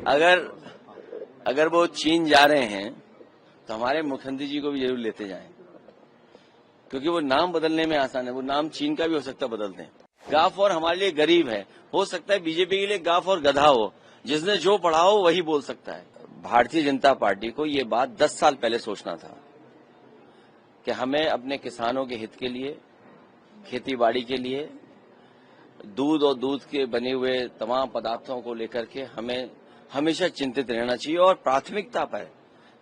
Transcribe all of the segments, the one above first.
अगर वो चीन जा रहे हैं तो हमारे मुख्यमंत्री जी को भी जरूर लेते जाएं, क्योंकि वो नाम बदलने में आसान है। वो नाम चीन का भी हो सकता है बदल दें। गाफ और हमारे लिए गरीब है, हो सकता है बीजेपी के लिए गाफ और गधा हो, जिसने जो पढ़ा हो वही बोल सकता है। भारतीय जनता पार्टी को ये बात 10 साल पहले सोचना था कि हमें अपने किसानों के हित के लिए, खेतीबाड़ी के लिए, दूध और दूध के बने हुए तमाम पदार्थों को लेकर के हमें हमेशा चिंतित रहना चाहिए और प्राथमिकता पर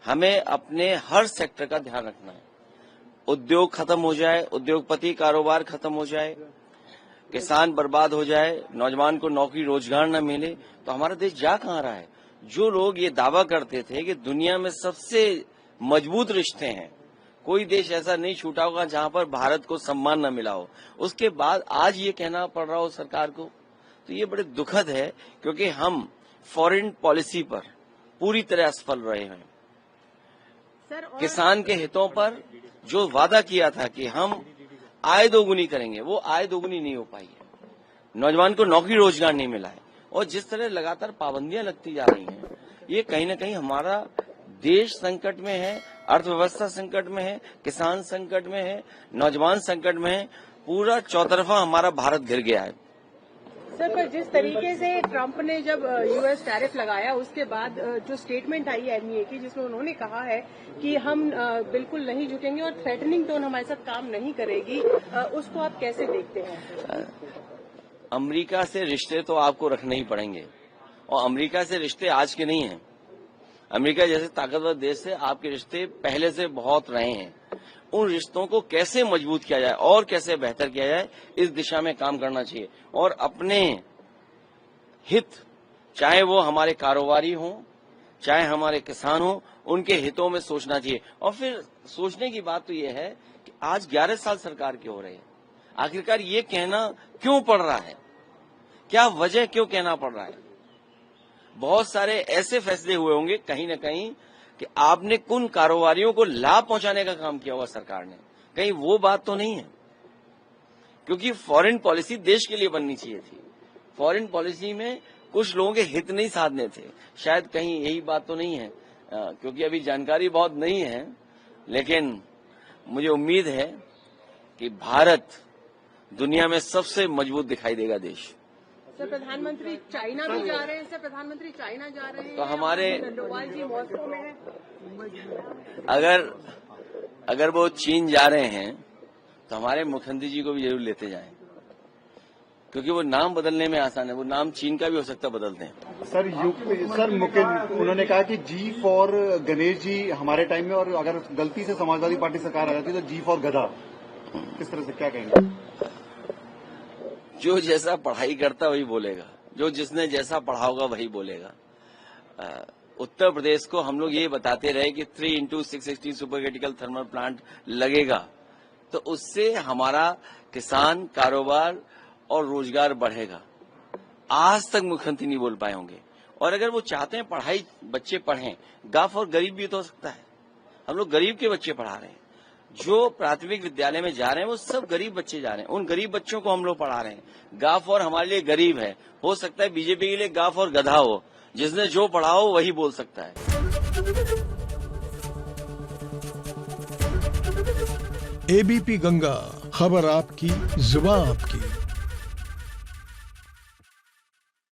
हमें अपने हर सेक्टर का ध्यान रखना है। उद्योग खत्म हो जाए, उद्योगपति कारोबार खत्म हो जाए, किसान बर्बाद हो जाए, नौजवान को नौकरी रोजगार न मिले तो हमारा देश जा कहां रहा है। जो लोग ये दावा करते थे कि दुनिया में सबसे मजबूत रिश्ते हैं, कोई देश ऐसा नहीं छूटा होगा जहां पर भारत को सम्मान न मिला हो, उसके बाद आज ये कहना पड़ रहा हो सरकार को, तो ये बड़े दुखद है, क्योंकि हम फॉरेन पॉलिसी पर पूरी तरह असफल रहे हैं। किसान के हितों पर जो वादा किया था कि हम आय दोगुनी करेंगे, वो आय दोगुनी नहीं हो पाई है। नौजवान को नौकरी रोजगार नहीं मिला है और जिस तरह लगातार पाबंदियां लगती जा रही हैं, ये कहीं न कहीं हमारा देश संकट में है, अर्थव्यवस्था संकट में है, किसान संकट में है, नौजवान संकट में है, पूरा चौतरफा हमारा भारत घिर गया है। सर, पर जिस तरीके से ट्रंप ने जब यूएस टैरिफ लगाया, उसके बाद जो स्टेटमेंट आई है एमईए की, जिसमें उन्होंने कहा है कि हम बिल्कुल नहीं झुकेंगे और थ्रेटनिंग टोन हमारे साथ काम नहीं करेगी, उसको आप कैसे देखते हैं? अमेरिका से रिश्ते तो आपको रखने ही पड़ेंगे और अमेरिका से रिश्ते आज के नहीं हैं। अमेरिका जैसे ताकतवर देश से आपके रिश्ते पहले से बहुत रहे हैं। उन रिश्तों को कैसे मजबूत किया जाए और कैसे बेहतर किया जाए, इस दिशा में काम करना चाहिए और अपने हित, चाहे वो हमारे कारोबारी हों, चाहे हमारे किसान हों, उनके हितों में सोचना चाहिए। और फिर सोचने की बात तो ये है कि आज 11 साल सरकार के हो रहे हैं, आखिरकार ये कहना क्यों पड़ रहा है, क्या वजह क्यों कहना पड़ रहा है? बहुत सारे ऐसे फैसले हुए होंगे कहीं न कहीं कि आपने कुन कारोबारियों को लाभ पहुंचाने का काम किया होगा सरकार ने, कहीं वो बात तो नहीं है? क्योंकि फॉरेन पॉलिसी देश के लिए बननी चाहिए थी। फॉरेन पॉलिसी में कुछ लोगों के हित नहीं साधने थे, शायद कहीं यही बात तो नहीं है, क्योंकि अभी जानकारी बहुत नहीं है, लेकिन मुझे उम्मीद है कि भारत दुनिया में सबसे मजबूत दिखाई देगा देश। सर, प्रधानमंत्री चाइना भी जा रहे हैं। प्रधानमंत्री चाइना जा रहे हैं तो हमारे डोवाल जी मॉस्को में है। अगर वो चीन जा रहे हैं तो हमारे मुख्यमंत्री जी को भी जरूर लेते जाएं, क्योंकि वो नाम बदलने में आसान है। वो नाम चीन का भी हो सकता है बदल दें। सर उन्होंने कहा कि जी फॉर गणेश जी हमारे टाइम में, और अगर गलती से समाजवादी पार्टी सरकार आ जाती तो जी फॉर गधा, किस तरह से क्या कहेंगे? जो जैसा पढ़ाई करता वही बोलेगा, जो जिसने जैसा पढ़ा होगा वही बोलेगा। उत्तर प्रदेश को हम लोग ये बताते रहे कि 3x660 super critical thermal plant लगेगा, तो उससे हमारा किसान, कारोबार और रोजगार बढ़ेगा। आज तक मुख्यमंत्री नहीं बोल पाए होंगे। और अगर वो चाहते हैं पढ़ाई बच्चे पढ़ें, गाफ और गरीब भी तो हो सकता है। हम लोग गरीब के बच्चे पढ़ा रहे हैं, जो प्राथमिक विद्यालय में जा रहे हैं वो सब गरीब बच्चे जा रहे हैं, उन गरीब बच्चों को हम लोग पढ़ा रहे हैं। गाफ और हमारे लिए गरीब है, हो सकता है बीजेपी के लिए गाफ और गधा हो, जिसने जो पढ़ा हो वही बोल सकता है। एबीपी गंगा, खबर आपकी, जुबान आपकी।